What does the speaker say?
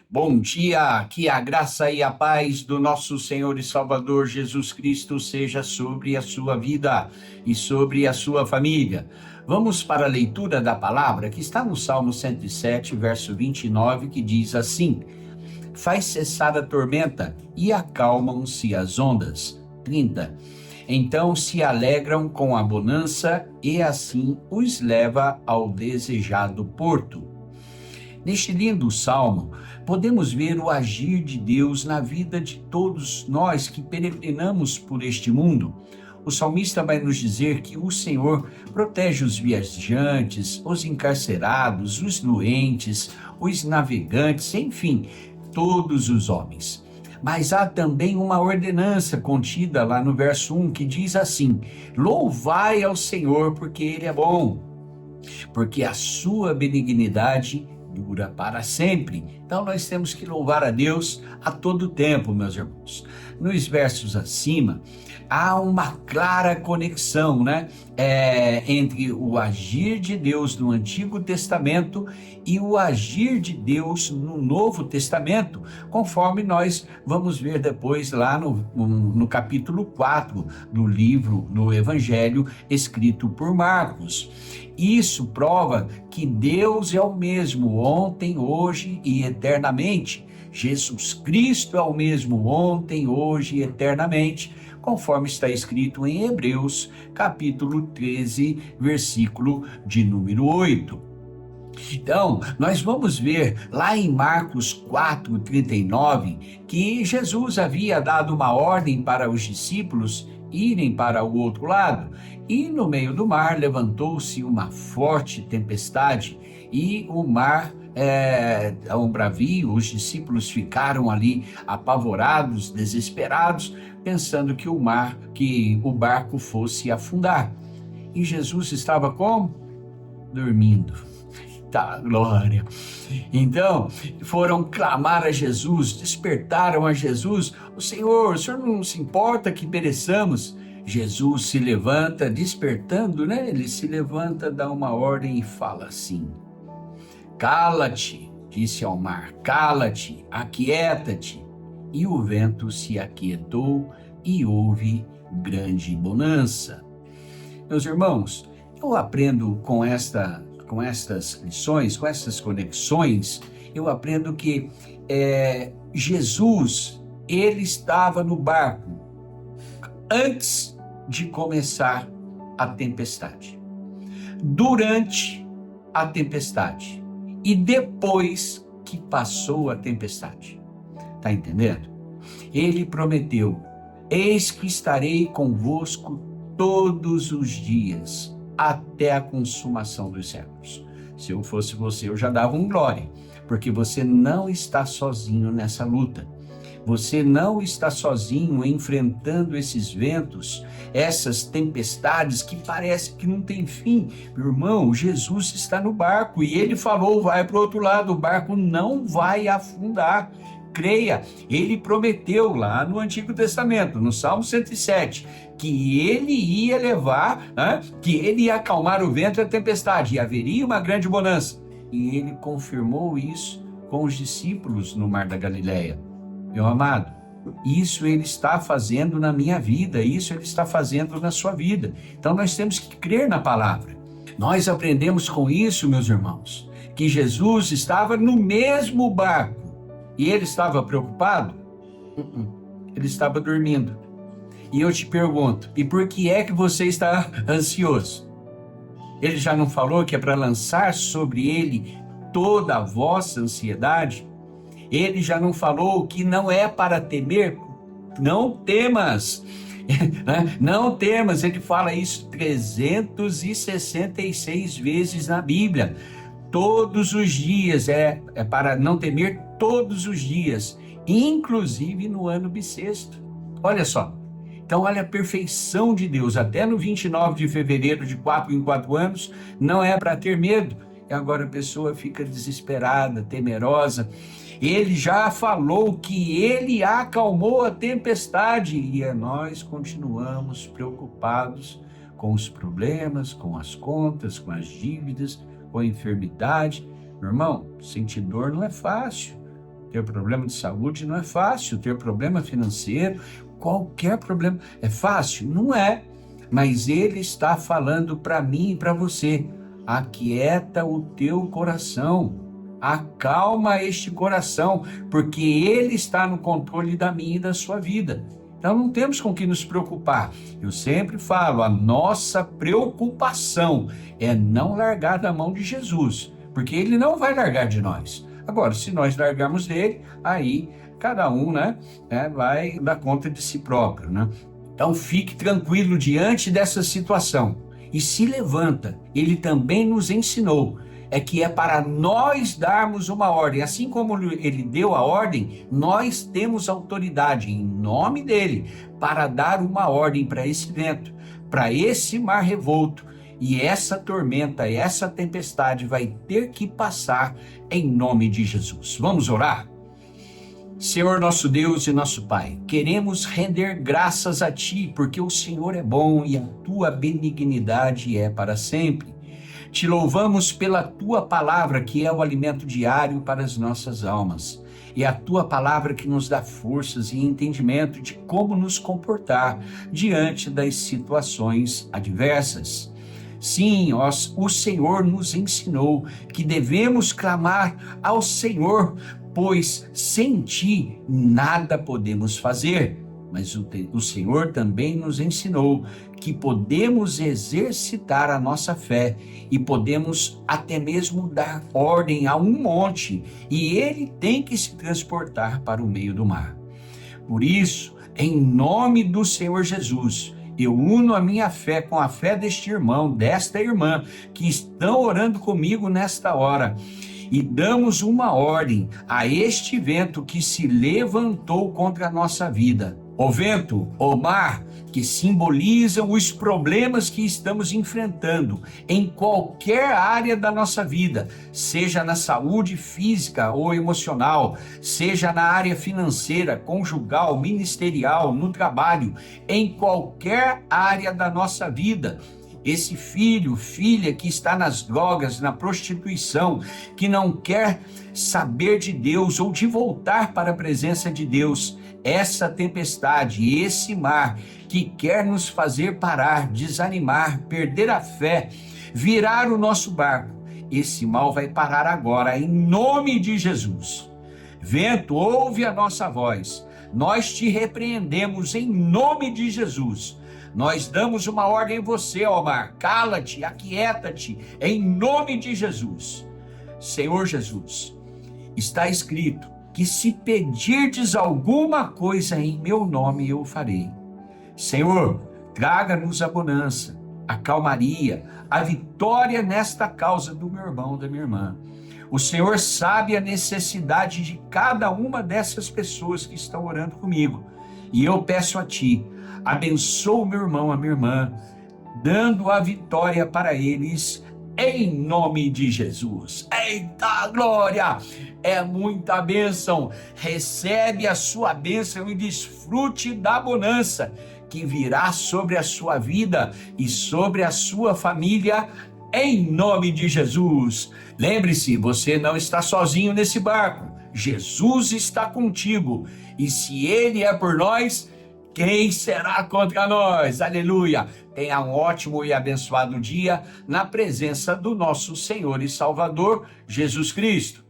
Bom dia, que a graça e a paz do nosso Senhor e Salvador Jesus Cristo seja sobre a sua vida e sobre a sua família. Vamos para a leitura da palavra que está no Salmo 107, verso 29, que diz assim: faz cessar a tormenta e acalmam-se as ondas. 30. Então se alegram com a bonança e assim os leva ao desejado porto. Neste lindo salmo, podemos ver o agir de Deus na vida de todos nós que peregrinamos por este mundo. O salmista vai nos dizer que o Senhor protege os viajantes, os encarcerados, os doentes, os navegantes, enfim, todos os homens. Mas há também uma ordenança contida lá no verso 1 que diz assim: louvai ao Senhor porque Ele é bom, porque a sua benignidade dura para sempre. Então nós temos que louvar a Deus a todo tempo, meus irmãos. Nos versos acima, há uma clara conexão, entre o agir de Deus no Antigo Testamento e o agir de Deus no Novo Testamento, conforme nós vamos ver depois lá no capítulo 4 do Evangelho escrito por Marcos. Isso prova que Deus é o mesmo ontem, hoje e eternamente. Jesus Cristo é o mesmo ontem, hoje e eternamente, conforme está escrito em Hebreus, capítulo 13, versículo de número 8. Então, nós vamos ver lá em Marcos 4:39 que Jesus havia dado uma ordem para os discípulos irem para o outro lado, e no meio do mar levantou-se uma forte tempestade e o mar um bravio. Os discípulos ficaram ali apavorados, desesperados, pensando que o barco fosse afundar. E Jesus estava como? Dormindo. Tá, glória. Então, foram clamar a Jesus, despertaram a Jesus: o Senhor não se importa que pereçamos? Jesus se levanta, despertando, ele se levanta, dá uma ordem e fala assim: cala-te, disse ao mar, cala-te, aquieta-te. E o vento se aquietou e houve grande bonança. Meus irmãos, eu aprendo com estas lições, com essas conexões, eu aprendo que Jesus, ele estava no barco antes de começar a tempestade, durante a tempestade e depois que passou a tempestade. Está entendendo? Ele prometeu: eis que estarei convosco todos os dias, até a consumação dos séculos. Se eu fosse você, eu já dava um glória, porque você não está sozinho nessa luta. Você não está sozinho enfrentando esses ventos, essas tempestades que parece que não tem fim. Meu irmão, Jesus está no barco e ele falou: vai para o outro lado, o barco não vai afundar. Creia, ele prometeu lá no Antigo Testamento, no Salmo 107, que ele ia levar, que ele ia acalmar o vento e a tempestade, e haveria uma grande bonança. E ele confirmou isso com os discípulos no Mar da Galileia. Meu amado, isso ele está fazendo na minha vida, isso ele está fazendo na sua vida. Então nós temos que crer na palavra. Nós aprendemos com isso, meus irmãos, que Jesus estava no mesmo barco. E ele estava preocupado? Ele estava dormindo. E eu te pergunto, e por que é que você está ansioso? Ele já não falou que é para lançar sobre ele toda a vossa ansiedade? Ele já não falou que não é para temer? Não temas. Não temas. Ele fala isso 366 vezes na Bíblia. Todos os dias, é para não temer todos os dias, inclusive no ano bissexto. Olha só, então olha a perfeição de Deus, até no 29 de fevereiro, de 4 em 4 anos, não é para ter medo, e agora a pessoa fica desesperada, temerosa. Ele já falou que ele acalmou a tempestade, e nós continuamos preocupados com os problemas, com as contas, com as dívidas, com a enfermidade. Meu irmão, sentir dor não é fácil. Ter problema de saúde não é fácil, ter problema financeiro, qualquer problema é fácil? Não é, mas ele está falando para mim e para você: aquieta o teu coração, acalma este coração, porque ele está no controle da minha e da sua vida. Então não temos com que nos preocupar. Eu sempre falo, a nossa preocupação é não largar da mão de Jesus, porque ele não vai largar de nós. Agora, se nós largarmos dele, aí cada um, vai dar conta de si próprio, né? Então fique tranquilo diante dessa situação e se levanta. Ele também nos ensinou que é para nós darmos uma ordem. Assim como ele deu a ordem, nós temos autoridade em nome dele para dar uma ordem para esse vento, para esse mar revolto. E essa tormenta, essa tempestade vai ter que passar em nome de Jesus. Vamos orar? Senhor nosso Deus e nosso Pai, queremos render graças a Ti, porque o Senhor é bom e a Tua benignidade é para sempre. Te louvamos pela Tua palavra, que é o alimento diário para as nossas almas. E a Tua palavra que nos dá forças e entendimento de como nos comportar diante das situações adversas. Sim, o Senhor nos ensinou que devemos clamar ao Senhor, pois sem Ti nada podemos fazer. Mas o Senhor também nos ensinou que podemos exercitar a nossa fé e podemos até mesmo dar ordem a um monte, e ele tem que se transportar para o meio do mar. Por isso, em nome do Senhor Jesus, eu uno a minha fé com a fé deste irmão, desta irmã, que estão orando comigo nesta hora, e damos uma ordem a este vento que se levantou contra a nossa vida. O vento, o mar, que simbolizam os problemas que estamos enfrentando em qualquer área da nossa vida, seja na saúde física ou emocional, seja na área financeira, conjugal, ministerial, no trabalho, em qualquer área da nossa vida. Esse filho, filha que está nas drogas, na prostituição, que não quer saber de Deus ou de voltar para a presença de Deus, essa tempestade, esse mar que quer nos fazer parar, desanimar, perder a fé, virar o nosso barco, esse mal vai parar agora, em nome de Jesus. Vento, ouve a nossa voz, nós te repreendemos em nome de Jesus. Nós damos uma ordem em você, ó mar, cala-te, aquieta-te, em nome de Jesus. Senhor Jesus, está escrito que se pedirdes alguma coisa em meu nome, eu farei. Senhor, traga-nos a bonança, a calmaria, a vitória nesta causa do meu irmão, da minha irmã. O Senhor sabe a necessidade de cada uma dessas pessoas que estão orando comigo. E eu peço a Ti, abençoa o meu irmão, a minha irmã, dando a vitória para eles, em nome de Jesus. Eita glória! É muita bênção. Recebe a sua bênção e desfrute da bonança que virá sobre a sua vida e sobre a sua família, em nome de Jesus. Lembre-se, você não está sozinho nesse barco. Jesus está contigo. E se Ele é por nós, quem será contra nós? Aleluia! Tenha um ótimo e abençoado dia na presença do nosso Senhor e Salvador, Jesus Cristo.